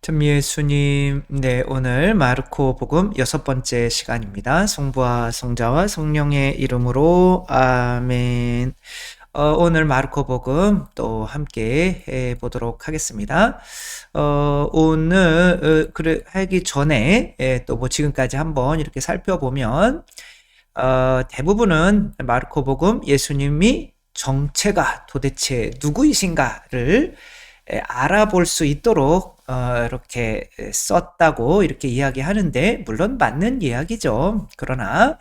참 예수님, 네, 오늘 마르코 복음 6번째 시간입니다. 성부와 성자와 성령의 이름으로 아멘. 오늘 마르코 복음 또 함께 해 보도록 하겠습니다. 오늘 그래 하기 전에 또 뭐 지금까지 한번 이렇게 살펴보면 대부분은 마르코 복음 예수님이 정체가 도대체 누구이신가를 알아볼 수 있도록 이렇게 썼다고 이렇게 이야기하는데, 물론 맞는 이야기죠. 그러나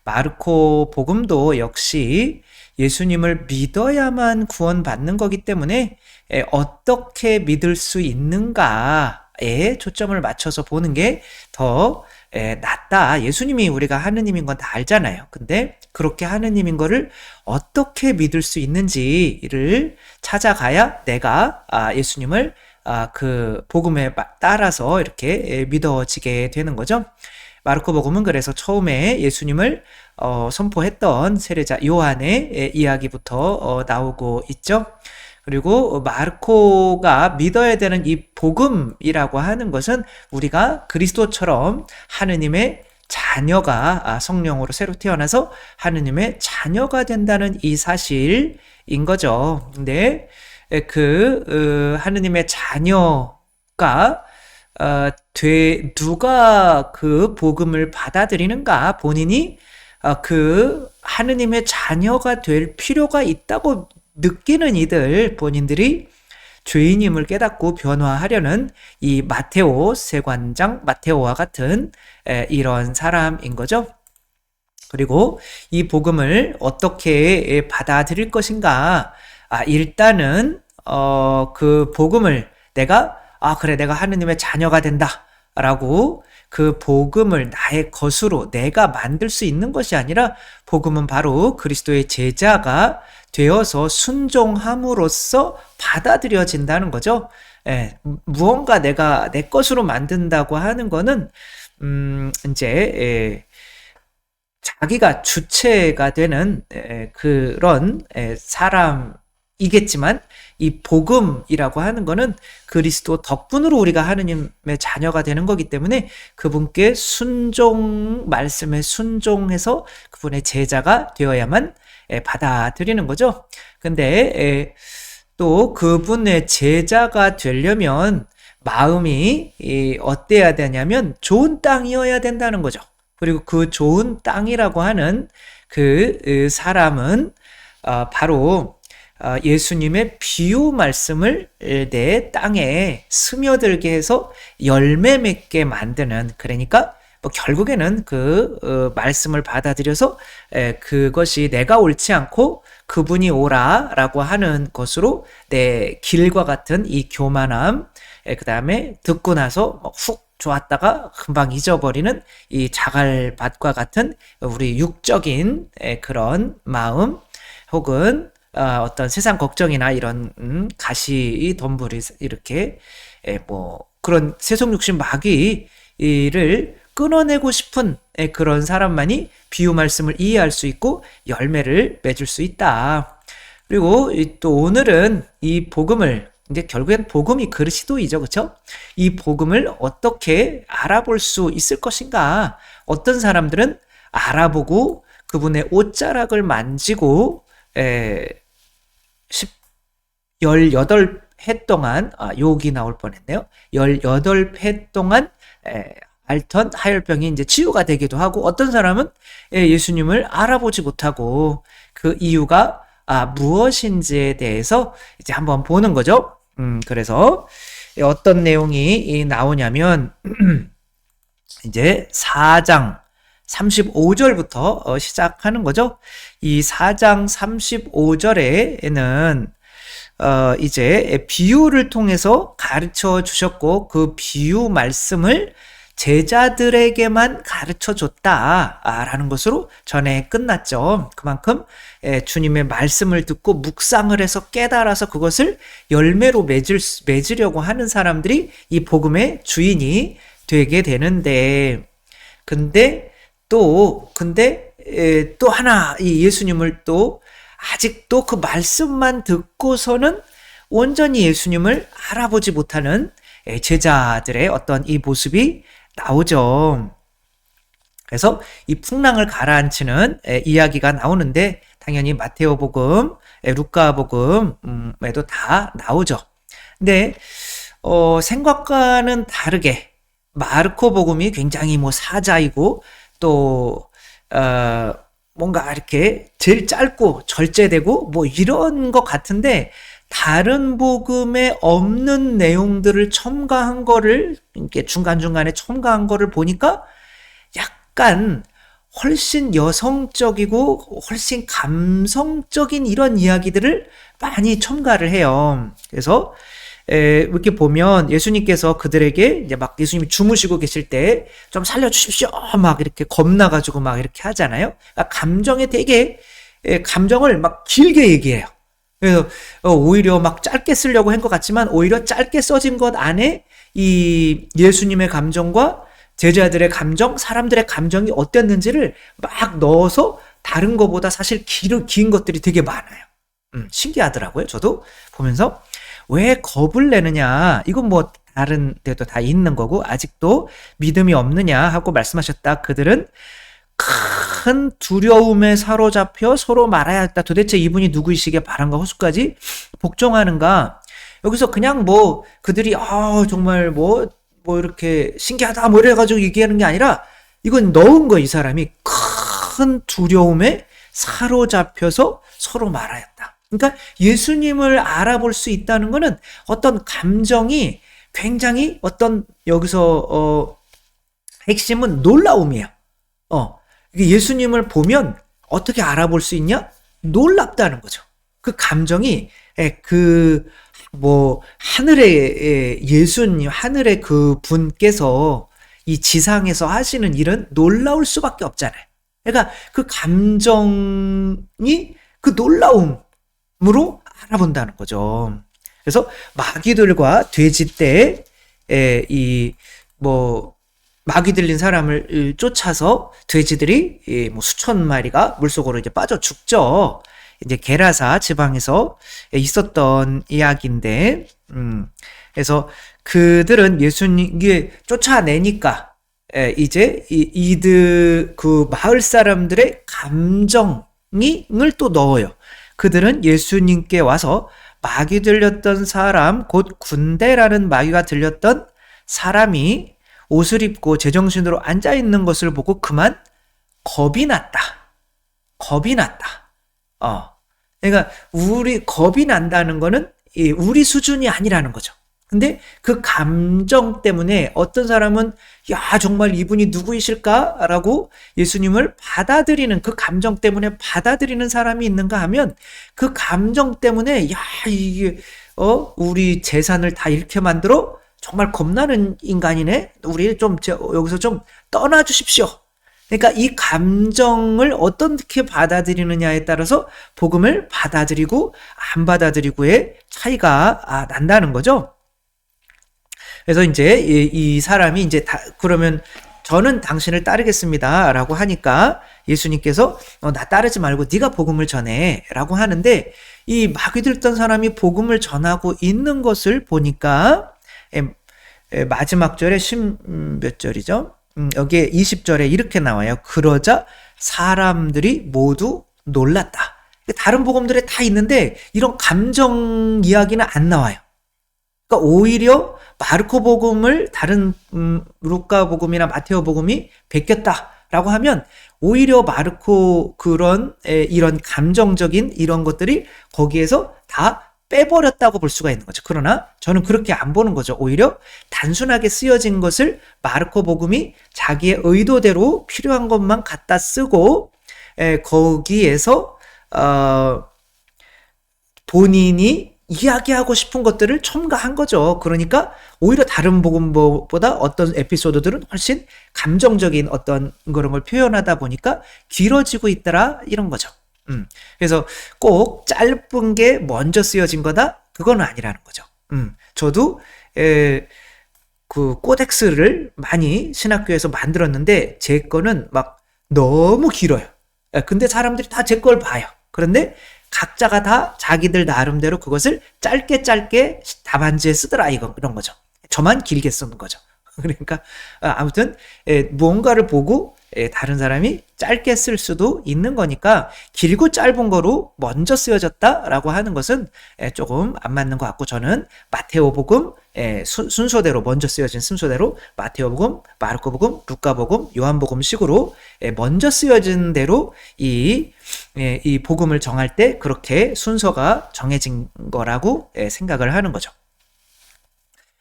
마르코 복음도 역시 예수님을 믿어야만 구원받는 거기 때문에 어떻게 믿을 수 있는가에 초점을 맞춰서 보는 게 더 낫다. 예수님이 우리가 하느님인 건 다 알잖아요. 근데 그렇게 하느님인 거를 어떻게 믿을 수 있는지를 찾아가야 내가 예수님을 그 복음에 따라서 이렇게 믿어지게 되는 거죠. 마르코 복음은 그래서 처음에 예수님을 선포했던 세례자 요한의 이야기부터 나오고 있죠. 그리고 마르코가 믿어야 되는 이 복음이라고 하는 것은 우리가 그리스도처럼 하느님의 자녀가 성령으로 새로 태어나서 하느님의 자녀가 된다는 이 사실인 거죠. 근데 하느님의 자녀가 누가 그 복음을 받아들이는가, 본인이 그 하느님의 자녀가 될 필요가 있다고 느끼는 이들, 본인들이 죄인임을 깨닫고 변화하려는 이 마테오 세관장 마테오와 같은 이런 사람인 거죠. 그리고 이 복음을 어떻게 받아들일 것인가? 일단은 그 복음을 그래, 내가 하느님의 자녀가 된다라고 그 복음을 나의 것으로 내가 만들 수 있는 것이 아니라, 복음은 바로 그리스도의 제자가 되어서 순종함으로써 받아들여진다는 거죠. 무언가 내가 내 것으로 만든다고 하는 거는 이제 자기가 주체가 되는 그런 사람이겠지만, 이 복음이라고 하는 거는 그리스도 덕분으로 우리가 하느님의 자녀가 되는 거기 때문에 그분께 말씀에 순종해서 그분의 제자가 되어야만 받아들이는 거죠. 근데 또 그분의 제자가 되려면 마음이 어때야 되냐면 좋은 땅이어야 된다는 거죠. 그리고 그 좋은 땅이라고 하는 그 사람은 바로 예수님의 비유 말씀을 내 땅에 스며들게 해서 열매 맺게 만드는, 그러니까 뭐 결국에는 그 말씀을 받아들여서 그것이 내가 옳지 않고 그분이 옳아라고 하는 것으로 내 길과 같은 이 교만함, 그 다음에 듣고 나서 훅 좋았다가 금방 잊어버리는 이 자갈밭과 같은 우리 육적인 그런 마음, 혹은 어떤 세상 걱정이나 이런 가시 덤불이 이렇게 뭐 그런 세속 욕심 마귀를 끊어내고 싶은 그런 사람만이 비유 말씀을 이해할 수 있고 열매를 맺을 수 있다. 그리고 또 오늘은 이 복음을, 이제 결국엔 복음이 그리스도이죠, 그렇죠? 이 복음을 어떻게 알아볼 수 있을 것인가? 어떤 사람들은 알아보고 그분의 옷자락을 만지고 18해 동안, 욕이 나올 뻔했네요. 18해 동안 앓던 하혈병이 이제 치유가 되기도 하고, 어떤 사람은 예수님을 알아보지 못하고 그 이유가 무엇인지에 대해서 이제 한번 보는 거죠. 그래서 어떤 내용이 나오냐면 이제 4장 35절부터 시작하는 거죠. 이 4장 35절에는 이제 비유를 통해서 가르쳐 주셨고, 그 비유 말씀을 제자들에게만 가르쳐 줬다라는 것으로 전에 끝났죠. 그만큼 주님의 말씀을 듣고 묵상을 해서 깨달아서 그것을 열매로 맺으려고 하는 사람들이 이 복음의 주인이 되게 되는데, 근데 또 하나, 이 예수님을 또 아직도 그 말씀만 듣고서는 온전히 예수님을 알아보지 못하는 제자들의 어떤 이 모습이 나오죠. 그래서 이 풍랑을 가라앉히는 이야기가 나오는데 당연히 마테오복음, 루카복음에도 다 나오죠. 근데 생각과는 다르게 마르코복음이 굉장히 뭐 사자이고 또 뭔가 이렇게 제일 짧고 절제되고 뭐 이런 것 같은데 다른 복음에 없는 내용들을 첨가한 거를 이렇게 중간중간에 첨가한 거를 보니까 약간 훨씬 여성적이고 훨씬 감성적인 이런 이야기들을 많이 첨가를 해요. 그래서 이렇게 보면 예수님께서 그들에게 이제 막 예수님이 주무시고 계실 때 좀 살려주십시오 막 이렇게 겁나가지고 막 이렇게 하잖아요. 그러니까 감정에 되게 감정을 막 길게 얘기해요. 그래서 오히려 막 짧게 쓰려고 한 것 같지만 오히려 짧게 써진 것 안에 이 예수님의 감정과 제자들의 감정, 사람들의 감정이 어땠는지를 막 넣어서 다른 것보다 사실 긴 것들이 되게 많아요. 신기하더라고요. 저도 보면서 왜 겁을 내느냐, 이건 뭐 다른 데도 다 있는 거고 아직도 믿음이 없느냐 하고 말씀하셨다. 그들은 큰 두려움에 사로잡혀 서로 말해야 했다. 도대체 이분이 누구이시게 바람과 호수까지 복종하는가. 여기서 그냥 뭐 그들이 정말 뭐 이렇게 신기하다 뭐 이래가지고 얘기하는 게 아니라 이건 넣은 거, 이 사람이 큰 두려움에 사로잡혀서 서로 말하였다. 그러니까 예수님을 알아볼 수 있다는 거는 어떤 감정이 굉장히 어떤 여기서 핵심은 놀라움이에요. 예수님을 보면 어떻게 알아볼 수 있냐? 놀랍다는 거죠. 그 감정이 하늘의 예수님, 하늘의 그 분께서 이 지상에서 하시는 일은 놀라울 수밖에 없잖아요. 그러니까 그 감정이 그 놀라움으로 알아본다는 거죠. 그래서 마귀들과 돼지 때 마귀 들린 사람을 쫓아서 돼지들이 수천 마리가 물속으로 이제 빠져 죽죠. 이제 게라사 지방에서 있었던 이야기인데, 그래서 그들은 예수님이 쫓아내니까 이제 그 마을 사람들의 감정을 또 넣어요. 그들은 예수님께 와서 마귀 들렸던 사람, 곧 군대라는 마귀가 들렸던 사람이 옷을 입고 제정신으로 앉아 있는 것을 보고 그만 겁이 났다. 그러니까 겁이 난다는 거는 우리 수준이 아니라는 거죠. 근데 그 감정 때문에 어떤 사람은 정말 이분이 누구이실까라고 예수님을 받아들이는, 그 감정 때문에 받아들이는 사람이 있는가 하면 그 감정 때문에 이게 우리 재산을 다 이렇게 만들어 정말 겁나는 인간이네. 우리 좀 여기서 좀 떠나 주십시오. 그러니까 이 감정을 어떻게 받아들이느냐에 따라서 복음을 받아들이고 안 받아들이고의 차이가 난다는 거죠. 그래서 이제 이 사람이 이제 그러면 저는 당신을 따르겠습니다라고 하니까 예수님께서 나 따르지 말고 네가 복음을 전해라고 하는데, 이 마귀 들던 사람이 복음을 전하고 있는 것을 보니까 마지막 절에 몇 절이죠? 여기에 20절에 이렇게 나와요. 그러자 사람들이 모두 놀랐다. 다른 복음들에 다 있는데 이런 감정 이야기는 안 나와요. 그러니까 오히려 마르코 복음을 다른 루카 복음이나 마테오 복음이 베꼈다라고 하면 오히려 마르코 이런 감정적인 이런 것들이 거기에서 다 빼버렸다고 볼 수가 있는 거죠. 그러나 저는 그렇게 안 보는 거죠. 오히려 단순하게 쓰여진 것을 마르코 복음이 자기의 의도대로 필요한 것만 갖다 쓰고 거기에서 본인이 이야기하고 싶은 것들을 첨가한 거죠. 그러니까 오히려 다른 복음보다 어떤 에피소드들은 훨씬 감정적인 어떤 그런 걸 표현하다 보니까 길어지고 있더라, 이런 거죠. 그래서 꼭 짧은 게 먼저 쓰여진 거다? 그건 아니라는 거죠. 저도 그 코덱스를 많이 신학교에서 만들었는데 제 거는 막 너무 길어요. 근데 사람들이 다 제 걸 봐요. 그런데 각자가 다 자기들 나름대로 그것을 짧게 답안지에 쓰더라, 이런 거죠. 저만 길게 쓰는 거죠. 그러니까 아무튼 무언가를 보고 다른 사람이 짧게 쓸 수도 있는 거니까 길고 짧은 거로 먼저 쓰여졌다라고 하는 것은 조금 안 맞는 것 같고, 저는 마테오복음 순서대로 먼저 쓰여진 순서대로 마테오복음, 마르코복음, 루카복음, 요한복음 식으로 먼저 쓰여진 대로 이 복음을 정할 때 그렇게 순서가 정해진 거라고 생각을 하는 거죠.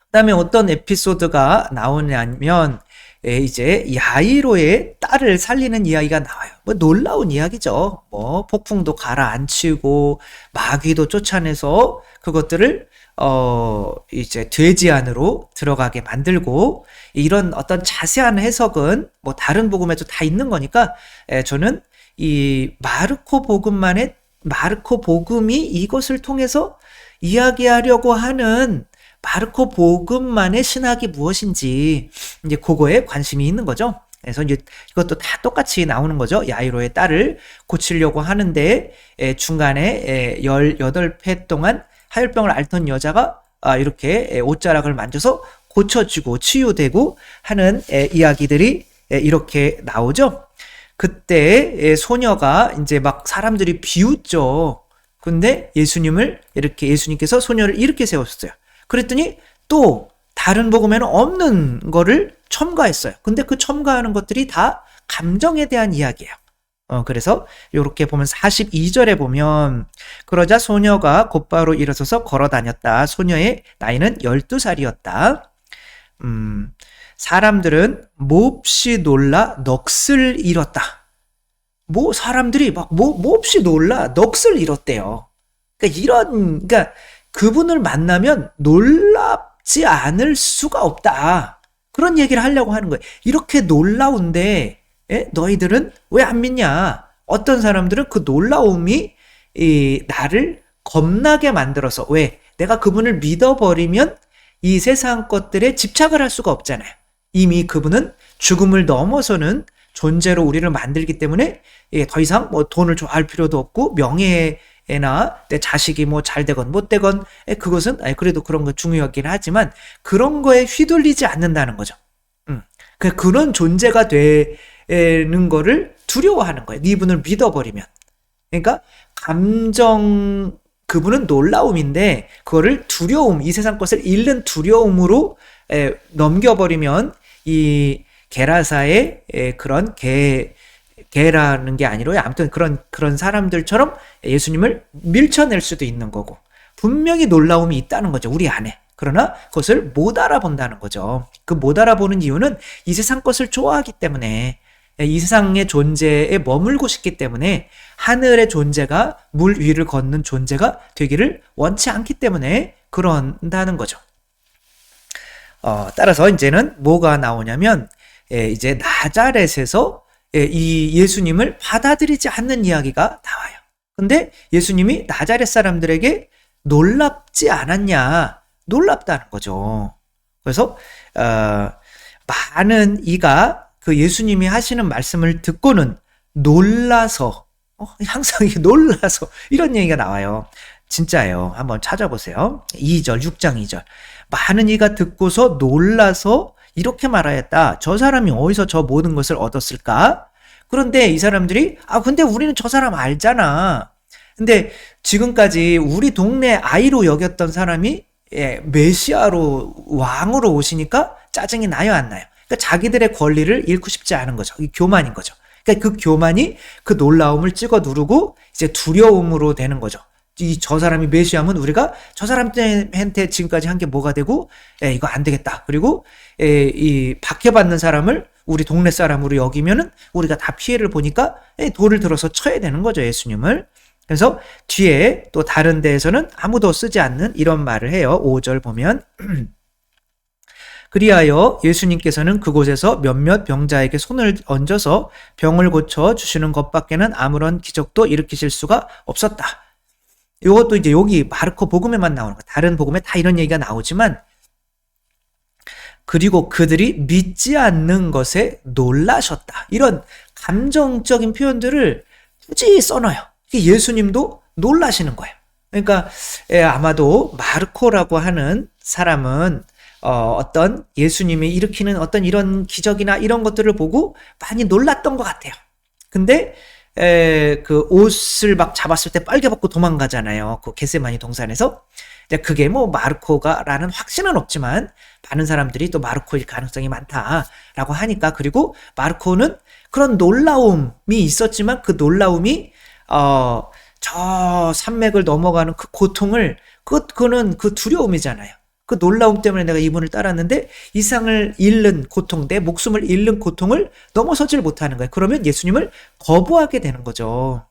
그다음에 어떤 에피소드가 나오냐면 이제 야이로의 딸을 살리는 이야기가 나와요. 뭐 놀라운 이야기죠. 뭐 폭풍도 가라앉히고 마귀도 쫓아내서 그것들을 이제 돼지 안으로 들어가게 만들고, 이런 어떤 자세한 해석은 뭐 다른 복음에도 다 있는 거니까 저는 이 마르코 복음이 이것을 통해서 이야기하려고 하는 마르코 복음만의 신학이 무엇인지 이제 그거에 관심이 있는 거죠. 그래서 이제 이것도 다 똑같이 나오는 거죠. 야이로의 딸을 고치려고 하는데 중간에 18회 동안 하혈병을 앓던 여자가 이렇게 옷자락을 만져서 고쳐지고 치유되고 하는 이야기들이 이렇게 나오죠. 그때 소녀가 이제 막 사람들이 비웃죠. 근데 예수님께서 소녀를 이렇게 세웠어요. 그랬더니 또 다른 복음에는 없는 거를 첨가했어요. 근데 그 첨가하는 것들이 다 감정에 대한 이야기예요. 그래서 이렇게 보면 42절에 보면, 그러자 소녀가 곧바로 일어서서 걸어 다녔다. 소녀의 나이는 12살이었다. 사람들은 몹시 놀라 넋을 잃었다. 사람들이 막 몹시 놀라 넋을 잃었대요. 그러니까 그분을 만나면 놀랍지 않을 수가 없다. 그런 얘기를 하려고 하는 거예요. 이렇게 놀라운데 너희들은 왜 안 믿냐? 어떤 사람들은 그 놀라움이 나를 겁나게 만들어서, 왜? 내가 그분을 믿어버리면 이 세상 것들에 집착을 할 수가 없잖아요. 이미 그분은 죽음을 넘어서는 존재로 우리를 만들기 때문에 더 이상 뭐 돈을 좋아할 필요도 없고, 명예나 내 자식이 뭐 잘 되건 못 되건 그것은 그래도 그런 거 중요하긴 하지만 그런 거에 휘둘리지 않는다는 거죠. 그런 존재가 되는 거를 두려워하는 거예요. 이분을 믿어버리면. 그러니까 그분은 놀라움인데 그거를 두려움, 이 세상 것을 잃는 두려움으로 넘겨버리면 이 게라사의 그런 개라는 게 아니라 아무튼 그런 사람들처럼 예수님을 밀쳐낼 수도 있는 거고, 분명히 놀라움이 있다는 거죠, 우리 안에. 그러나 그것을 못 알아본다는 거죠. 그 못 알아보는 이유는 이 세상 것을 좋아하기 때문에, 이 세상의 존재에 머물고 싶기 때문에, 하늘의 존재가 물 위를 걷는 존재가 되기를 원치 않기 때문에 그런다는 거죠. 따라서 이제는 뭐가 나오냐면 이제 나자렛에서 이 예수님을 받아들이지 않는 이야기가 나와요. 근데 예수님이 나자렛 사람들에게 놀랍지 않았냐? 놀랍다는 거죠. 그래서 많은 이가 그 예수님이 하시는 말씀을 듣고는 놀라서, 항상 놀라서 이런 얘기가 나와요. 진짜예요. 한번 찾아보세요. 2절, 6장 2절. 많은 이가 듣고서 놀라서 이렇게 말하였다. 저 사람이 어디서 저 모든 것을 얻었을까? 그런데 이 사람들이 근데 우리는 저 사람 알잖아. 근데 지금까지 우리 동네 아이로 여겼던 사람이 메시아로, 왕으로 오시니까 짜증이 나요, 안 나요? 그러니까 자기들의 권리를 잃고 싶지 않은 거죠. 이 교만인 거죠. 그러니까 그 교만이 그 놀라움을 찍어 누르고 이제 두려움으로 되는 거죠. 저 사람이 메시아면 우리가 저 사람한테 지금까지 한 게 뭐가 되고, 이거 안 되겠다. 그리고 이 박해받는 사람을 우리 동네 사람으로 여기면은 우리가 다 피해를 보니까 돌을 들어서 쳐야 되는 거죠, 예수님을. 그래서 뒤에 또 다른 데에서는 아무도 쓰지 않는 이런 말을 해요. 5절 보면 그리하여 예수님께서는 그곳에서 몇몇 병자에게 손을 얹어서 병을 고쳐 주시는 것밖에는 아무런 기적도 일으키실 수가 없었다. 이것도 이제 여기 마르코 복음에만 나오는 거, 다른 복음에 다 이런 얘기가 나오지만, 그리고 그들이 믿지 않는 것에 놀라셨다. 이런 감정적인 표현들을 굳이 써놔요. 예수님도 놀라시는 거예요. 그러니까 아마도 마르코라고 하는 사람은 어떤 예수님이 일으키는 어떤 이런 기적이나 이런 것들을 보고 많이 놀랐던 것 같아요. 근데 그 옷을 막 잡았을 때 빨개벗고 도망가잖아요. 그 겟세마니 동산에서. 그게 뭐 마르코가라는 확신은 없지만 많은 사람들이 또 마르코일 가능성이 많다라고 하니까, 그리고 마르코는 그런 놀라움이 있었지만 그 놀라움이 저 산맥을 넘어가는 그 고통을, 그거는 그 두려움이잖아요. 그 놀라움 때문에 내가 이분을 따랐는데 이상을 잃는 고통, 내 목숨을 잃는 고통을 넘어서질 못하는 거예요. 그러면 예수님을 거부하게 되는 거죠.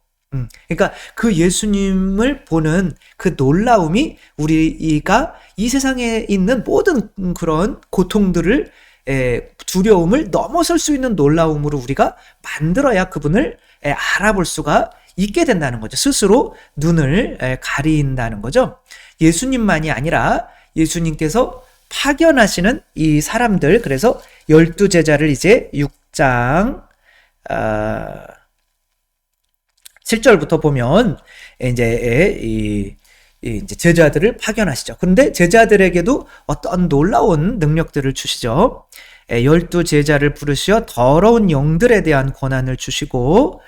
그러니까 그 예수님을 보는 그 놀라움이 우리가 이 세상에 있는 모든 그런 고통들을, 두려움을 넘어설 수 있는 놀라움으로 우리가 만들어야 그분을 알아볼 수가 있게 된다는 거죠. 스스로 눈을 가린다는 거죠. 예수님만이 아니라 예수님께서 파견하시는 이 사람들, 그래서 12제자를 이제 6장 7절부터 보면 이제 이제 제자들을 파견하시죠. 그런데 제자들에게도 어떤 놀라운 능력들을 주시죠. 12제자를 부르시어 더러운 영들에 대한 권한을 주시고,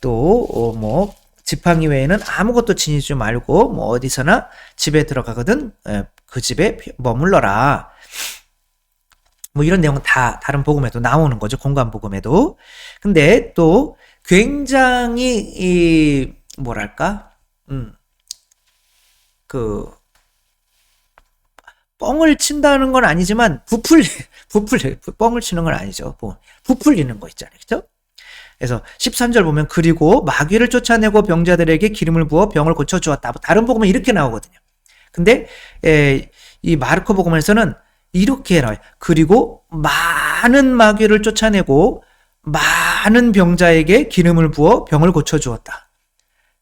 또 뭐 지팡이 외에는 아무것도 지니지 말고 뭐 어디서나 집에 들어가거든 그 집에 머물러라. 뭐 이런 내용은 다 다른 복음에도 나오는 거죠. 공간 복음에도. 근데 또 굉장히 뭐랄까 그 뻥을 친다는 건 아니지만 뻥을 치는 건 아니죠. 부풀리는 거 있잖아요. 그렇죠? 그래서 13절 보면 그리고 마귀를 쫓아내고 병자들에게 기름을 부어 병을 고쳐주었다. 다른 복음은 이렇게 나오거든요. 근데 이 마르코 복음에서는 이렇게 나와요. 그리고 많은 마귀를 쫓아내고 많은 병자에게 기름을 부어 병을 고쳐주었다.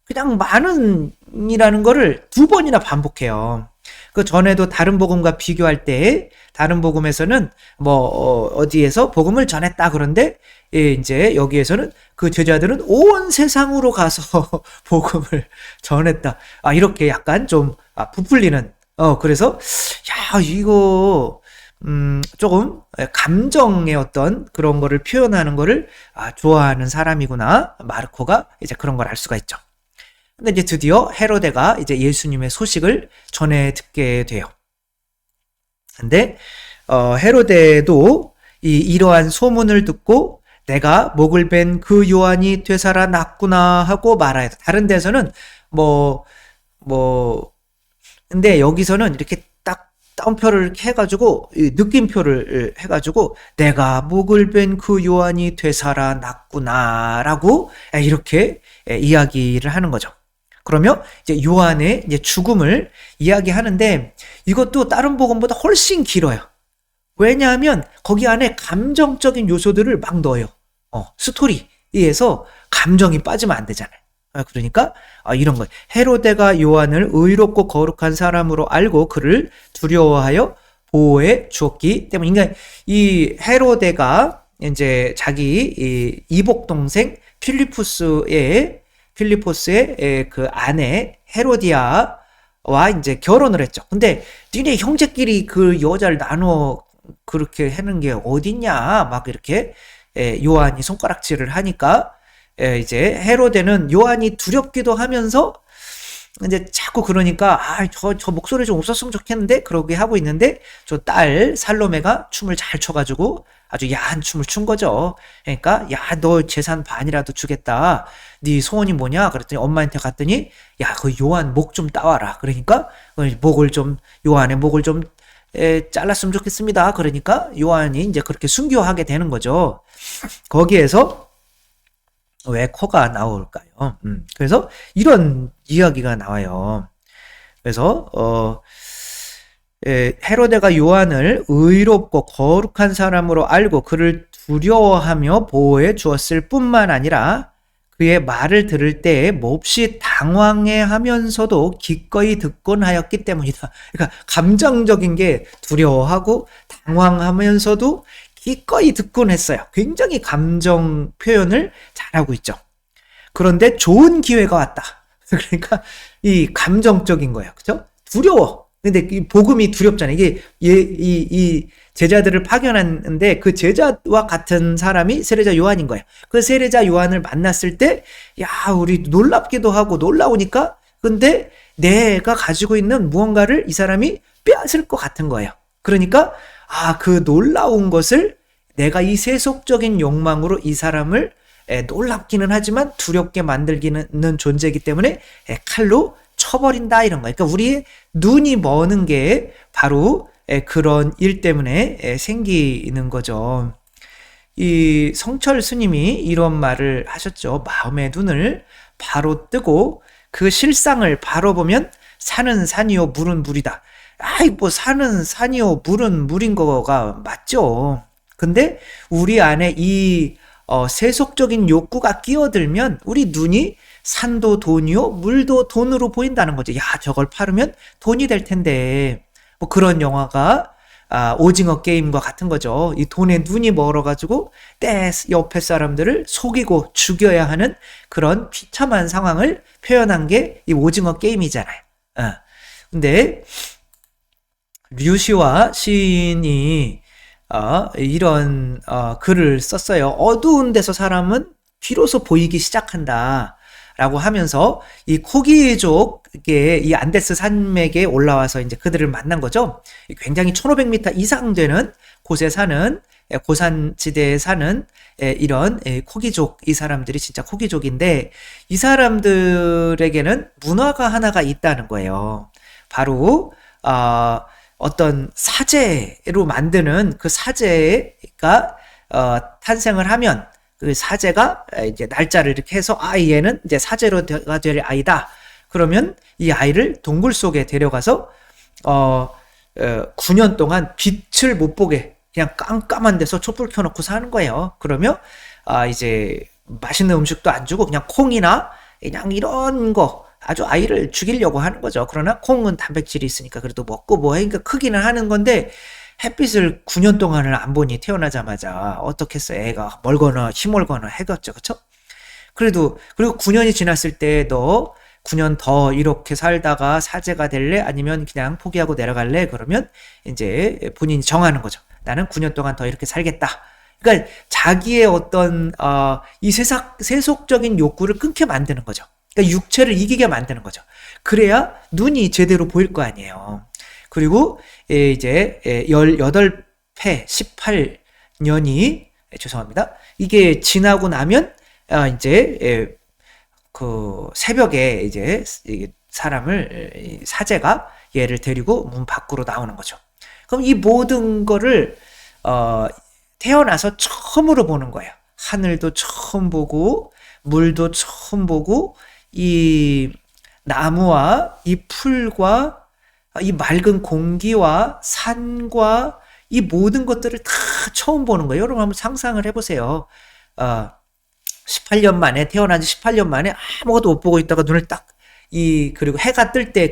그냥 많은이라는 거를 2번이나 반복해요. 그 전에도 다른 복음과 비교할 때 다른 복음에서는 뭐 어디에서 복음을 전했다 그런데 이제 여기에서는 그 제자들은 온 세상으로 가서 복음을 전했다. 이렇게 약간 좀 부풀리는, 그래서 야 이거 조금 감정의 어떤 그런 거를 표현하는 거를 좋아하는 사람이구나, 마르코가 이제 그런 걸 알 수가 있죠. 근데 이제 드디어 헤로데가 이제 예수님의 소식을 전해 듣게 돼요. 근데 헤로데도 이러한 소문을 듣고 내가 목을 벤 그 요한이 되살아났구나 하고 말하여. 다른 데서는 근데 여기서는 이렇게 딱 따옴표를 이렇게 해가지고 느낌표를 해가지고 내가 목을 벤 그 요한이 되살아났구나라고 이렇게 이야기를 하는 거죠. 그러면 이제 요한의 이제 죽음을 이야기하는데 이것도 다른 복음보다 훨씬 길어요. 왜냐하면 거기 안에 감정적인 요소들을 막 넣어요. 스토리에서 감정이 빠지면 안 되잖아요. 그러니까 이런 거예요. 헤로데가 요한을 의롭고 거룩한 사람으로 알고 그를 두려워하여 보호해 주었기 때문에, 그러니까 이 헤로데가 이제 자기 이복 동생 필리포스의 그 아내 헤로디아와 이제 결혼을 했죠. 근데 니네 형제끼리 그 여자를 나눠 그렇게 하는 게 어딨냐 막 이렇게 요한이 손가락질을 하니까 이제 헤로데는 요한이 두렵기도 하면서 이제 자꾸 그러니까 저 목소리 좀 없었으면 좋겠는데 그러게 하고 있는데 저 딸 살로메가 춤을 잘 춰가지고 아주 야한 춤을 춘 거죠. 그러니까 야 너 재산 반이라도 주겠다. 네 소원이 뭐냐? 그랬더니 엄마한테 갔더니 야 그 요한 목 좀 따와라. 그러니까 요한의 목을 좀 잘랐으면 좋겠습니다. 그러니까 요한이 이제 그렇게 순교하게 되는 거죠. 거기에서 왜 코가 나올까요? 그래서 이런 이야기가 나와요. 그래서 헤로데가 요한을 의롭고 거룩한 사람으로 알고 그를 두려워하며 보호해 주었을 뿐만 아니라 그의 말을 들을 때에 몹시 당황해하면서도 기꺼이 듣곤 하였기 때문이다. 그러니까 감정적인 게 두려워하고 당황하면서도 기꺼이 듣곤 했어요. 굉장히 감정 표현을 잘하고 있죠. 그런데 좋은 기회가 왔다. 그러니까 이 감정적인 거예요. 그죠? 두려워. 근데 이 복음이 두렵잖아요. 이게 이 제자들을 파견하는데 그 제자와 같은 사람이 세례자 요한인 거예요. 그 세례자 요한을 만났을 때, 야, 우리 놀랍기도 하고 놀라우니까, 근데 내가 가지고 있는 무언가를 이 사람이 빼앗을 것 같은 거예요. 그러니까, 그 놀라운 것을 내가 이 세속적인 욕망으로 이 사람을 놀랍기는 하지만 두렵게 만들기는 존재이기 때문에 칼로 쳐버린다, 이런 거예요. 그러니까 우리의 눈이 머는 게 바로 그런 일 때문에 생기는 거죠. 이 성철 스님이 이런 말을 하셨죠. 마음의 눈을 바로 뜨고 그 실상을 바로 보면 산은 산이요 물은 물이다. 뭐 산은 산이요 물은 물인 거가 맞죠. 근데 우리 안에 이 세속적인 욕구가 끼어들면 우리 눈이 산도 돈이요 물도 돈으로 보인다는 거죠. 야, 저걸 팔으면 돈이 될 텐데. 뭐 그런 영화가 오징어 게임과 같은 거죠. 이 돈에 눈이 멀어가지고 때 옆에 사람들을 속이고 죽여야 하는 그런 비참한 상황을 표현한 게 이 오징어 게임이잖아요. 근데 류시와 시인이 이런 글을 썼어요. 어두운 데서 사람은 비로소 보이기 시작한다 라고 하면서 이 코기족의 이 안데스 산맥에 올라와서 이제 그들을 만난 거죠. 굉장히 1500m 이상 되는 곳에 사는, 고산지대에 사는 이런 코기족, 이 사람들이 진짜 코기족인데, 이 사람들에게는 문화가 하나가 있다는 거예요. 바로 어떤 사제로 만드는 그 사제가 탄생을 하면 그 사제가 이제 날짜를 이렇게 해서 얘는 이제 사제가 될 아이다. 그러면 이 아이를 동굴 속에 데려가서 9년 동안 빛을 못 보게 그냥 깜깜한 데서 촛불 켜놓고 사는 거예요. 그러면 이제 맛있는 음식도 안 주고 그냥 콩이나 그냥 이런 거 아주 아이를 죽이려고 하는 거죠. 그러나 콩은 단백질이 있으니까 그래도 먹고 뭐 하니까 크기는 하는 건데, 햇빛을 9년 동안을 안 보니 태어나자마자 어떻겠어요. 애가 멀거나 힘멀거나 해겠죠. 그쵸? 그리고 9년이 지났을 때 너 9년 더 이렇게 살다가 사제가 될래? 아니면 그냥 포기하고 내려갈래? 그러면 이제 본인이 정하는 거죠. 나는 9년 동안 더 이렇게 살겠다. 그러니까 자기의 어떤 이 세속적인 욕구를 끊게 만드는 거죠. 그러니까 육체를 이기게 만드는 거죠. 그래야 눈이 제대로 보일 거 아니에요. 그리고 이제 18패 18년이 죄송합니다. 이게 지나고 나면 이제 그 새벽에 이제 사람을 사제가 얘를 데리고 문 밖으로 나오는 거죠. 그럼 이 모든 거를 태어나서 처음으로 보는 거예요. 하늘도 처음 보고 물도 처음 보고 이 나무와 이 풀과 이 맑은 공기와 산과 이 모든 것들을 다 처음 보는 거예요. 여러분 한번 상상을 해보세요. 18년 만에, 태어난 지 18년 만에 아무것도 못 보고 있다가 눈을 딱, 그리고 해가 뜰 때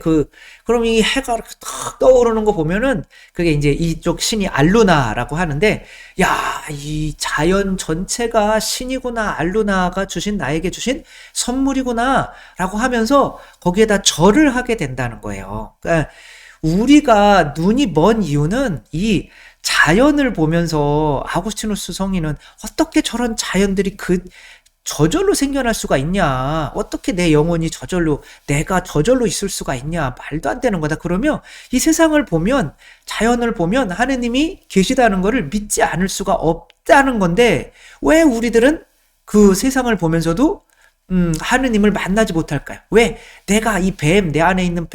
그럼 이 해가 이렇게 딱 떠오르는 거 보면은 그게 이제 이쪽 신이 알루나라고 하는데, 야, 이 자연 전체가 신이구나, 알루나가 나에게 주신 선물이구나, 라고 하면서 거기에다 절을 하게 된다는 거예요. 그러니까 우리가 눈이 먼 이유는 이 자연을 보면서 아구스티누스 성인은 어떻게 저런 자연들이 저절로 생겨날 수가 있냐? 어떻게 내 영혼이 내가 저절로 있을 수가 있냐? 말도 안 되는 거다. 그러면 이 세상을 보면, 자연을 보면 하느님이 계시다는 것을 믿지 않을 수가 없다는 건데, 왜 우리들은 그 세상을 보면서도 하느님을 만나지 못할까요? 왜? 내가 내 안에 있는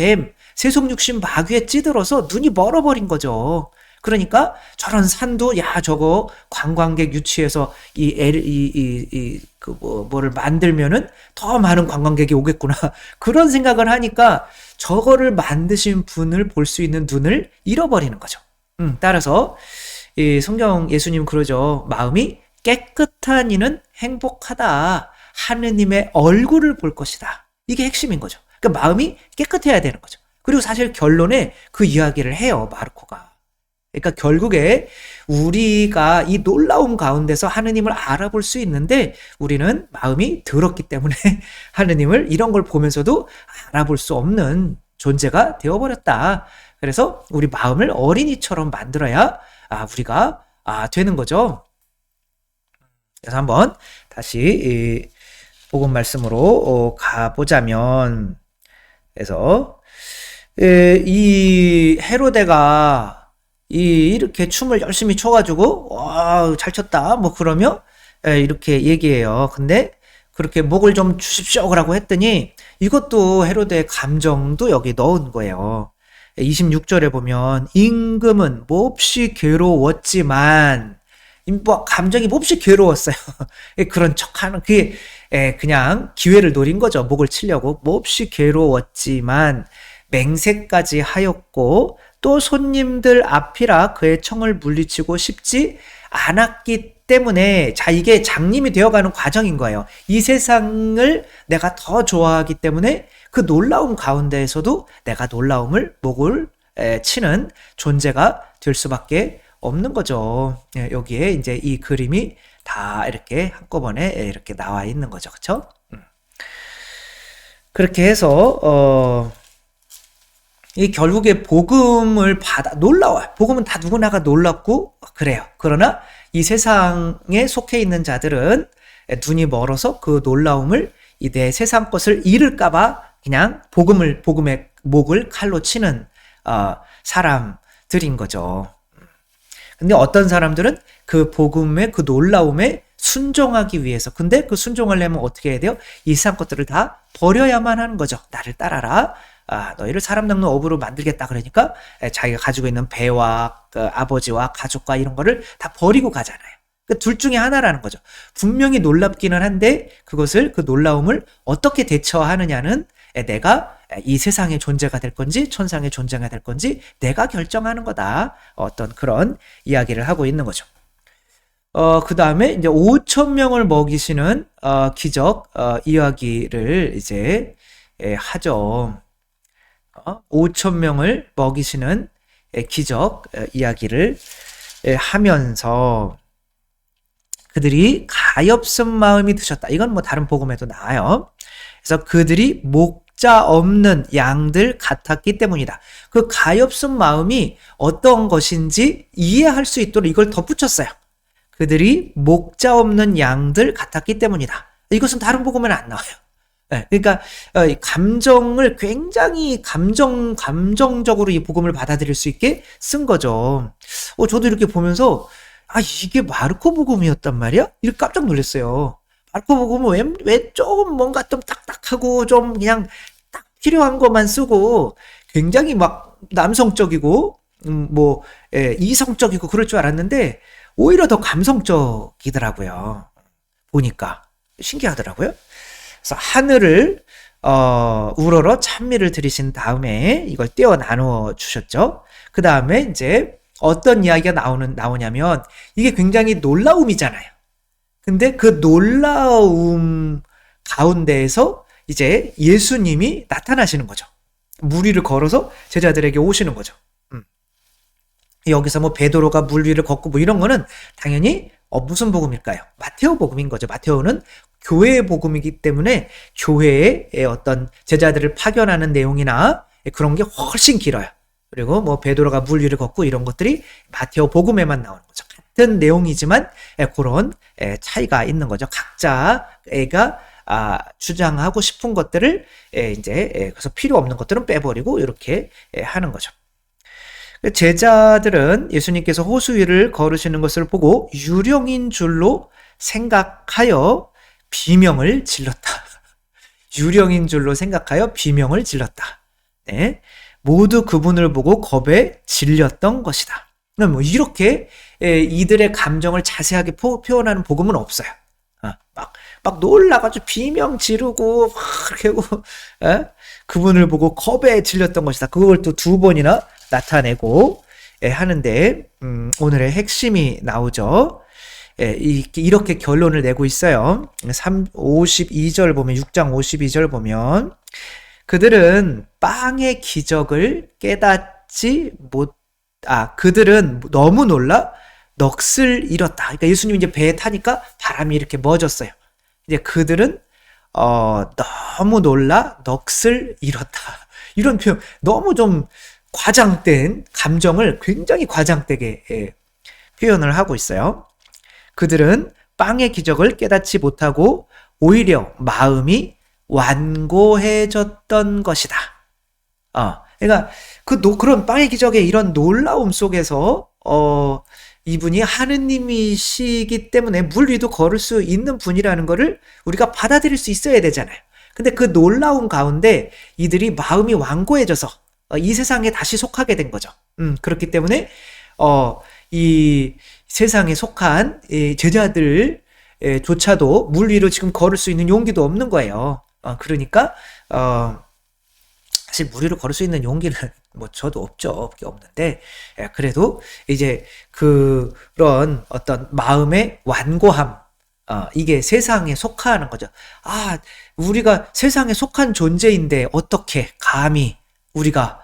세속육신 마귀에 찌들어서 눈이 멀어버린 거죠. 그러니까 저런 산도 저거 관광객 유치해서 뭐를 만들면은 더 많은 관광객이 오겠구나. 그런 생각을 하니까 저거를 만드신 분을 볼 수 있는 눈을 잃어버리는 거죠. 따라서 이 성경 예수님 그러죠. 마음이 깨끗한 이는 행복하다. 하느님의 얼굴을 볼 것이다. 이게 핵심인 거죠. 그러니까 마음이 깨끗해야 되는 거죠. 그리고 사실 결론에 그 이야기를 해요, 마르코가. 그러니까 결국에 우리가 이 놀라움 가운데서 하느님을 알아볼 수 있는데, 우리는 마음이 더럽기 때문에 하느님을 이런 걸 보면서도 알아볼 수 없는 존재가 되어버렸다. 그래서 우리 마음을 어린이처럼 만들어야 우리가 되는 거죠. 그래서 한번 다시 이 복음 말씀으로 가보자면, 그래서 이 헤로데가 이렇게 춤을 열심히 춰가지고 와, 잘 췄다 뭐 그러면 이렇게 얘기해요. 근데 그렇게 목을 좀 주십시오 라고 했더니 이것도 헤로데의 감정도 여기 넣은 거예요. 26절에 보면 임금은 몹시 괴로웠지만, 뭐 감정이 몹시 괴로웠어요. 그런 척하는 그게 그냥 기회를 노린 거죠. 목을 치려고. 몹시 괴로웠지만 맹세까지 하였고 또 손님들 앞이라 그의 청을 물리치고 싶지 않았기 때문에, 자, 이게 장님이 되어가는 과정인 거예요. 이 세상을 내가 더 좋아하기 때문에 그 놀라움 가운데에서도 내가 놀라움을 목을 치는 존재가 될 수밖에 없는 거죠. 여기에 이제 이 그림이 다 이렇게 한꺼번에 이렇게 나와 있는 거죠. 그쵸? 그렇게 해서 이 결국에 복음을 놀라워요. 복음은 다 누구나가 놀랍고 그래요. 그러나 이 세상에 속해 있는 자들은 눈이 멀어서 그 놀라움을 이 내 세상 것을 잃을까봐 그냥 복음의 목을 칼로 치는 사람들인 거죠. 근데 어떤 사람들은 그 복음의 그 놀라움에 순종하기 위해서, 근데 그 순종하려면 어떻게 해야 돼요? 이 세상 것들을 다 버려야만 하는 거죠. 나를 따라라. 너희를 사람 낚는 어부로 만들겠다. 그러니까 자기가 가지고 있는 배와 아버지와 가족과 이런 거를 다 버리고 가잖아요. 그 둘 중에 하나라는 거죠. 분명히 놀랍기는 한데 그것을, 그 놀라움을 어떻게 대처하느냐는 내가 이 세상의 존재가 될 건지 천상의 존재가 될 건지 내가 결정하는 거다. 어떤 그런 이야기를 하고 있는 거죠. 그 다음에 이제 5,000명을 먹이시는 기적 이야기를 이제 하죠. 5,000명을 먹이시는 기적 이야기를 하면서 그들이 가엾은 마음이 드셨다. 이건 뭐 다른 복음에도 나와요. 그래서 그들이 목자 없는 양들 같았기 때문이다. 그 가엾은 마음이 어떤 것인지 이해할 수 있도록 이걸 덧붙였어요. 그들이 목자 없는 양들 같았기 때문이다. 이것은 다른 복음에는 안 나와요. 그러니까 감정을 굉장히 감정적으로 이 복음을 받아들일 수 있게 쓴 거죠. 저도 이렇게 보면서 이게 마르코 복음이었단 말이야? 이렇게 깜짝 놀랐어요. 마르코 복음은 왜 조금 뭔가 좀 딱딱하고 좀 그냥 딱 필요한 것만 쓰고 굉장히 막 남성적이고 이성적이고 그럴 줄 알았는데 오히려 더 감성적이더라고요. 보니까 신기하더라고요. 그래서 하늘을 우러러 찬미를 드리신 다음에 이걸 떼어 나누어 주셨죠. 그 다음에 이제 어떤 이야기가 나오냐면 이게 굉장히 놀라움이잖아요. 근데 그 놀라움 가운데에서 이제 예수님이 나타나시는 거죠. 물 위를 걸어서 제자들에게 오시는 거죠. 여기서 뭐 베드로가 물 위를 걷고 뭐 이런 거는 당연히 무슨 복음일까요? 마테오 복음인 거죠. 마테오는 교회의 복음이기 때문에 교회의 어떤 제자들을 파견하는 내용이나 그런 게 훨씬 길어요. 그리고 뭐 베드로가 물 위를 걷고 이런 것들이 마테오 복음에만 나오는 거죠. 같은 내용이지만 그런 차이가 있는 거죠. 각자가 주장하고 싶은 것들을 이제 그래서 필요 없는 것들은 빼버리고 이렇게 하는 거죠. 제자들은 예수님께서 호수 위를 걸으시는 것을 보고 유령인 줄로 생각하여 비명을 질렀다. 유령인 줄로 생각하여 비명을 질렀다. 네. 모두 그분을 보고 겁에 질렸던 것이다. 뭐 이렇게 이들의 감정을 자세하게 표현하는 복음은 없어요. 막 놀라가지고 비명 지르고 막 이렇게 하고 그분을 보고 겁에 질렸던 것이다. 그걸 또 2번이나 나타내고 하는데 오늘의 핵심이 나오죠. 이렇게 결론을 내고 있어요. 52절 보면 6장 52절 보면 그들은 빵의 기적을 깨닫지 그들은 너무 놀라 넋을 잃었다. 그러니까 예수님이 이제 배에 타니까 바람이 이렇게 멎었어요. 이제 그들은 너무 놀라 넋을 잃었다. 이런 표현 너무 좀 과장된 감정을 굉장히 과장되게 표현을 하고 있어요. 그들은 빵의 기적을 깨닫지 못하고 오히려 마음이 완고해졌던 것이다. 그러니까 그런 빵의 기적의 이런 놀라움 속에서 이분이 하느님이시기 때문에 물 위도 걸을 수 있는 분이라는 거를 우리가 받아들일 수 있어야 되잖아요. 근데 그 놀라움 가운데 이들이 마음이 완고해져서 이 세상에 다시 속하게 된 거죠. 그렇기 때문에 이 세상에 속한 이 제자들조차도 물 위로 지금 걸을 수 있는 용기도 없는 거예요. 그러니까 사실 물 위로 걸을 수 있는 용기는 뭐 저도 없는데, 그래도 이제 그런 어떤 마음의 완고함, 이게 세상에 속하는 거죠. 우리가 세상에 속한 존재인데 어떻게 감히 우리가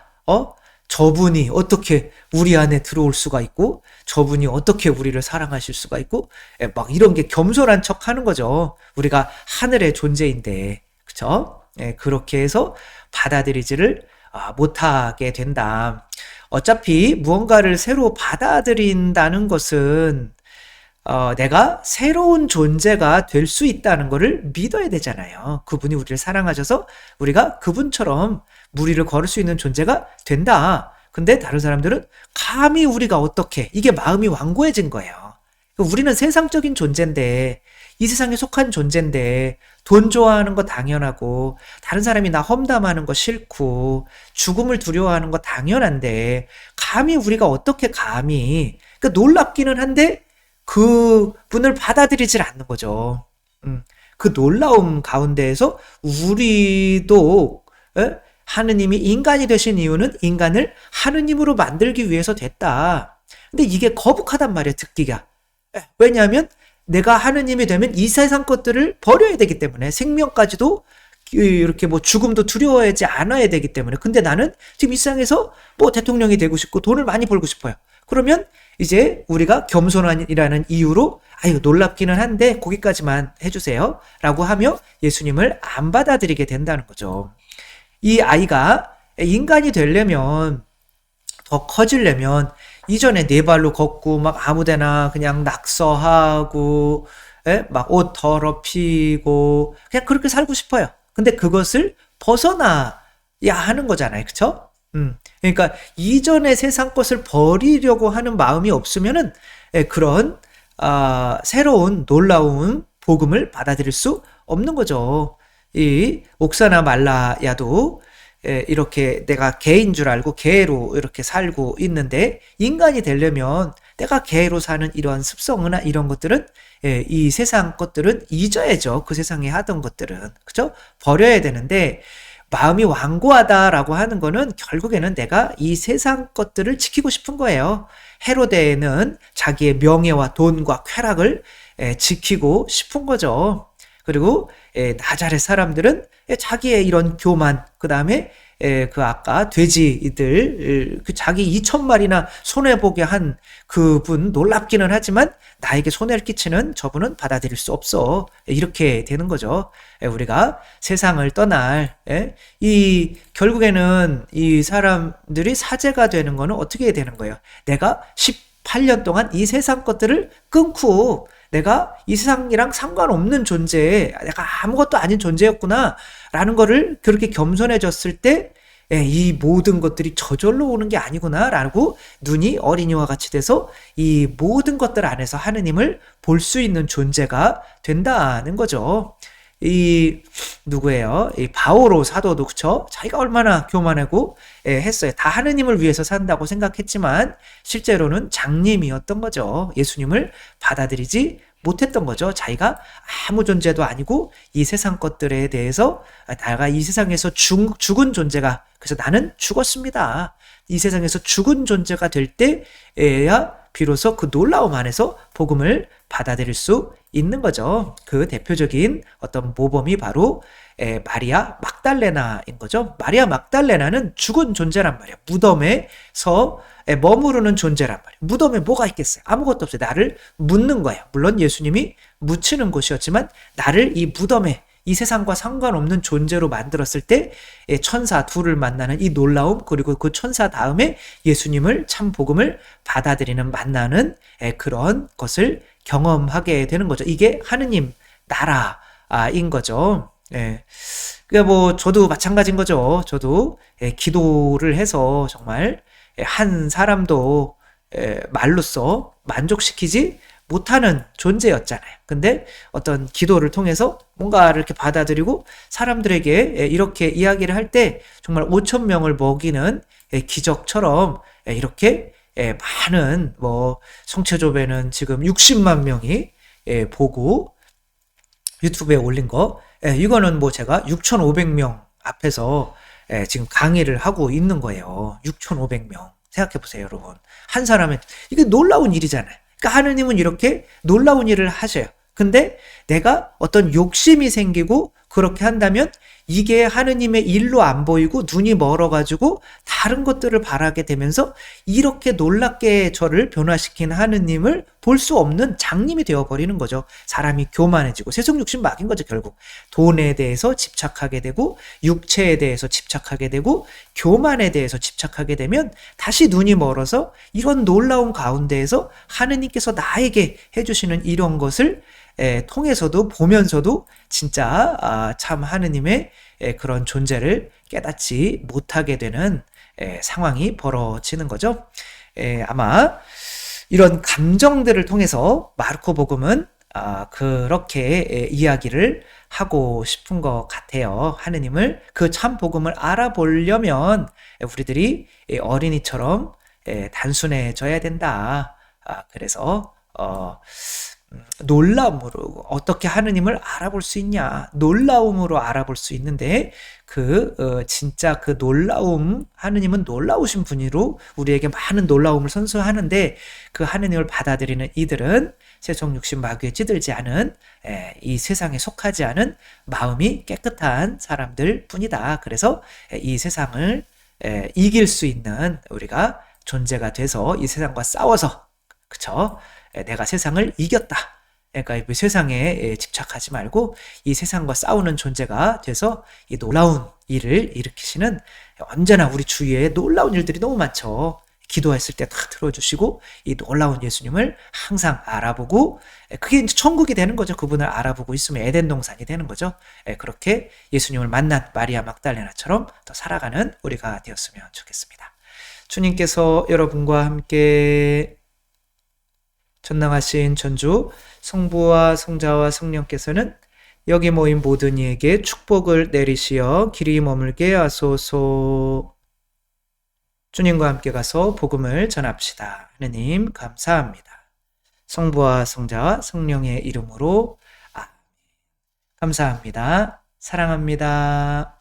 저분이 어떻게 우리 안에 들어올 수가 있고, 저분이 어떻게 우리를 사랑하실 수가 있고, 막 이런 게 겸손한 척 하는 거죠. 우리가 하늘의 존재인데, 그쵸? 그렇게 해서 받아들이지를 못하게 된다. 어차피 무언가를 새로 받아들인다는 것은 내가 새로운 존재가 될 수 있다는 것을 믿어야 되잖아요. 그분이 우리를 사랑하셔서 우리가 그분처럼 물 위를 걸을 수 있는 존재가 된다. 근데 다른 사람들은 감히 우리가 어떻게, 이게 마음이 완고해진 거예요. 우리는 세상적인 존재인데, 이 세상에 속한 존재인데, 돈 좋아하는 거 당연하고, 다른 사람이 나 험담하는 거 싫고, 죽음을 두려워하는 거 당연한데, 감히 우리가 어떻게 감히, 놀랍기는 한데 그분을 받아들이질 않는 거죠. 그 놀라움 가운데에서 우리도 하느님이 인간이 되신 이유는 인간을 하느님으로 만들기 위해서 됐다. 근데 이게 거북하단 말이에요, 듣기가. 왜냐하면 내가 하느님이 되면 이 세상 것들을 버려야 되기 때문에, 생명까지도 이렇게 뭐 죽음도 두려워하지 않아야 되기 때문에. 근데 나는 지금 이 세상에서 뭐 대통령이 되고 싶고 돈을 많이 벌고 싶어요. 그러면 이제 우리가 겸손이라는 이유로 이거 놀랍기는 한데 거기까지만 해주세요 라고 하며 예수님을 안 받아들이게 된다는 거죠. 이 아이가 인간이 되려면, 더 커지려면 이전에 네 발로 걷고 막 아무데나 그냥 낙서하고 막 옷 더럽히고 그냥 그렇게 살고 싶어요. 근데 그것을 벗어나야 하는 거잖아요. 그쵸? 그러니까 이전의 세상 것을 버리려고 하는 마음이 없으면은 그런 새로운 놀라운 복음을 받아들일 수 없는 거죠. 이 옥사나 말라야도 이렇게 내가 개인 줄 알고 개로 이렇게 살고 있는데, 인간이 되려면 내가 개로 사는 이런 습성이나 이런 것들은 이 세상 것들은 잊어야죠. 그 세상에 하던 것들은, 그죠? 버려야 되는데, 마음이 완고하다라고 하는 거는 결국에는 내가 이 세상 것들을 지키고 싶은 거예요. 헤로데는 자기의 명예와 돈과 쾌락을 지키고 싶은 거죠. 그리고 나자렛 사람들은 자기의 이런 교만, 그 다음에 아까 돼지들, 자기 2,000마리나 손해보게 한 그분 놀랍기는 하지만 나에게 손해를 끼치는 저분은 받아들일 수 없어. 이렇게 되는 거죠. 우리가 세상을 떠날, 결국에는 이 사람들이 사제가 되는 거는 어떻게 되는 거예요? 내가 18년 동안 이 세상 것들을 끊고 내가 이 세상이랑 상관없는 존재, 내가 아무것도 아닌 존재였구나 라는 거를 그렇게 겸손해졌을 때 이 모든 것들이 저절로 오는 게 아니구나 라고 눈이 어린이와 같이 돼서 이 모든 것들 안에서 하느님을 볼 수 있는 존재가 된다는 거죠. 누구예요? 이 바오로 사도도, 그쵸? 자기가 얼마나 교만하고 했어요. 다 하느님을 위해서 산다고 생각했지만 실제로는 장님이었던 거죠. 예수님을 받아들이지 못했던 거죠. 자기가 아무 존재도 아니고 이 세상 것들에 대해서 내가 이 세상에서 죽은 존재가, 그래서 나는 죽었습니다. 이 세상에서 죽은 존재가 될 때에야 비로소 그 놀라움 안에서 복음을 받아들일 수 있는 거죠. 그 대표적인 어떤 모범이 바로 마리아 막달레나인 거죠. 마리아 막달레나는 죽은 존재란 말이야. 무덤에서 머무르는 존재란 말이야. 무덤에 뭐가 있겠어요? 아무것도 없어요. 나를 묻는 거예요. 물론 예수님이 묻히는 곳이었지만 나를 이 무덤에 이 세상과 상관없는 존재로 만들었을 때 천사 둘을 만나는 이 놀라움, 그리고 그 천사 다음에 예수님을 참 복음을 받아들이는 만나는 그런 것을 경험하게 되는 거죠. 이게 하느님 나라인 거죠. 예. 그러니까 뭐 저도 마찬가지인 거죠. 저도 기도를 해서 정말 한 사람도 말로써 만족시키지 못하는 존재였잖아요. 근데 어떤 기도를 통해서 뭔가를 이렇게 받아들이고 사람들에게 이렇게 이야기를 할 때 정말 5천 명을 먹이는 기적처럼 이렇게 많은 뭐 송체조배는 지금 60만 명이 보고 유튜브에 올린 거, 이거는 뭐 제가 6,500명 앞에서 지금 강의를 하고 있는 거예요. 6,500명. 생각해 보세요, 여러분. 한 사람은 이게 놀라운 일이잖아요. 그러니까 하느님은 이렇게 놀라운 일을 하셔요. 근데 내가 어떤 욕심이 생기고 그렇게 한다면 이게 하느님의 일로 안 보이고 눈이 멀어가지고 다른 것들을 바라게 되면서 이렇게 놀랍게 저를 변화시킨 하느님을 볼 수 없는 장님이 되어버리는 거죠. 사람이 교만해지고 세속 욕심 막인 거죠. 결국 돈에 대해서 집착하게 되고 육체에 대해서 집착하게 되고 교만에 대해서 집착하게 되면 다시 눈이 멀어서 이런 놀라운 가운데에서 하느님께서 나에게 해주시는 이런 것을 통해서도 보면서도 진짜 참 하느님의 그런 존재를 깨닫지 못하게 되는 상황이 벌어지는 거죠. 아마 이런 감정들을 통해서 마르코 복음은 그렇게 이야기를 하고 싶은 것 같아요. 하느님을 그 참 복음을 알아보려면 우리들이 어린이처럼 단순해져야 된다. 그래서 놀라움으로 어떻게 하느님을 알아볼 수 있냐? 놀라움으로 알아볼 수 있는데 진짜 그 놀라움, 하느님은 놀라우신 분이로 우리에게 많은 놀라움을 선사하는데 그 하느님을 받아들이는 이들은 세속 육신 마귀에 찌들지 않은 이 세상에 속하지 않은 마음이 깨끗한 사람들 뿐이다. 그래서 이 세상을 이길 수 있는 우리가 존재가 돼서 이 세상과 싸워서, 그쵸? 내가 세상을 이겼다. 그러니까 세상에 집착하지 말고 이 세상과 싸우는 존재가 돼서 이 놀라운 일을 일으키시는, 언제나 우리 주위에 놀라운 일들이 너무 많죠. 기도했을 때 다 들어주시고 이 놀라운 예수님을 항상 알아보고, 그게 이제 천국이 되는 거죠. 그분을 알아보고 있으면 에덴 동산이 되는 거죠. 그렇게 예수님을 만난 마리아 막달레나처럼 더 살아가는 우리가 되었으면 좋겠습니다. 주님께서 여러분과 함께 전능하신 전주 성부와 성자와 성령께서는 여기 모인 모든 이에게 축복을 내리시어 길이 머물게 하소서. 주님과 함께 가서 복음을 전합시다. 하느님 감사합니다. 성부와 성자와 성령의 이름으로 아멘. 감사합니다. 사랑합니다.